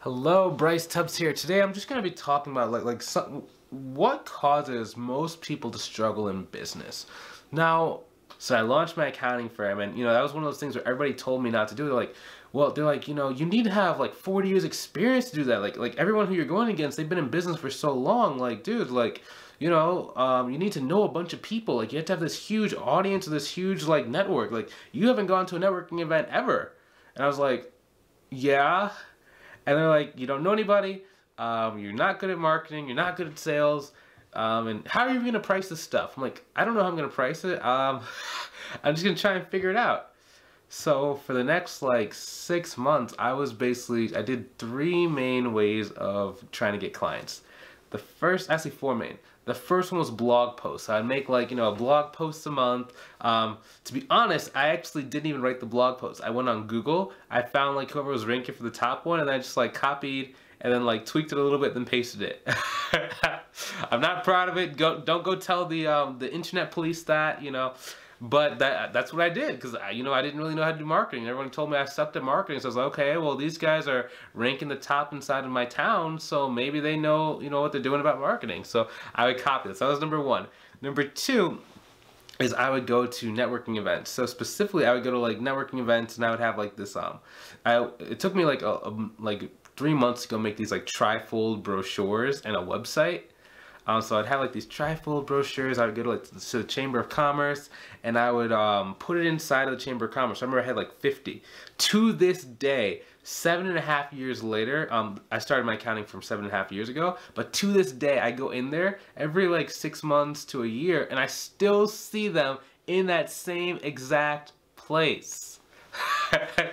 Hello, Bryce Tubbs here. Today I'm just going to be talking about what causes most people to struggle in business. Now, so I launched my accounting firm, and that was one of those things where everybody told me not to do it. They're like, you need to have like 40 years experience to do that. Like everyone who you're going against, they've been in business for so long. Like, dude, you need to know a bunch of people. Like, you have to have this huge audience, this huge like network. Like, you haven't gone to a networking event ever. And I was like, yeah. And they're like, you don't know anybody, you're not good at marketing, you're not good at sales, and how are you going to price this stuff? I'm like, I don't know how I'm going to price it. I'm just going to try and figure it out. So for the next like 6 months, I did 3 main ways of trying to get clients. Actually 4 main. The first one was blog posts. I'd make a blog post a month. To be honest, I actually didn't even write the blog post. I went on Google. I found whoever was ranking for the top one, and I just copied and then tweaked it a little bit, then pasted it. I'm not proud of it. Don't go tell the internet police that, But that's what I did, because I didn't really know how to do marketing. Everyone told me I sucked at marketing, so I was like, okay, well, these guys are ranking the top inside of my town, so maybe they know what they're doing about marketing. So I would copy this. That was number 1. Number 2 is I would go to networking events. So specifically, I would go to networking events, and I would have this. It took me like 3 months to go make these trifold brochures and a website. So I'd have these trifold brochures. I would go to the Chamber of Commerce, and I would put it inside of the Chamber of Commerce. I remember I had 50. To this day, 7.5 years later, I started my accounting from 7.5 years ago, but to this day, I go in there every 6 months to a year, and I still see them in that same exact place.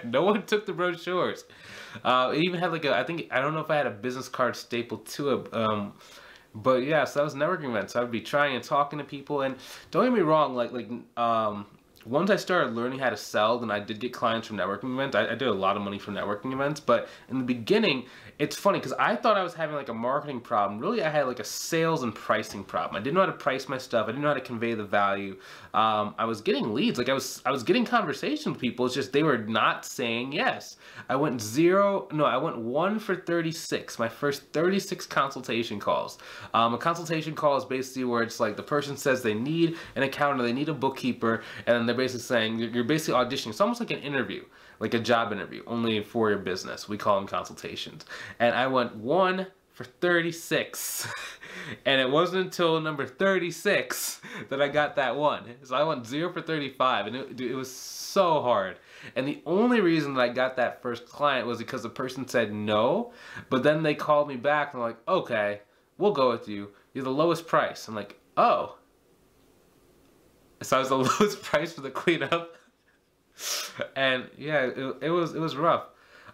No one took the brochures. It even had I don't know if I had a business card stapled to it. But yeah, so that was networking events. So I would be trying and talking to people, and don't get me wrong, once I started learning how to sell, then I did get clients from networking events. I did a lot of money from networking events, but in the beginning, it's funny because I thought I was having a marketing problem. Really, I had a sales and pricing problem. I didn't know how to price my stuff. I didn't know how to convey the value. I was getting leads. I was getting conversations with people. It's just they were not saying yes. I went 1 for 36. My first 36 consultation calls. A consultation call is basically where it's the person says they need an accountant, they need a bookkeeper, and they're basically saying, you're basically auditioning. It's almost like an interview, like a job interview, only for your business. We call them consultations. And I went 1 for 36. And it wasn't until number 36 that I got that one. So I went 0 for 35, and it was so hard. And the only reason that I got that first client was because the person said no, but then they called me back and they're like, okay, we'll go with you. You're the lowest price. I'm like, oh. So I was the lowest price for the cleanup. And yeah, it was rough.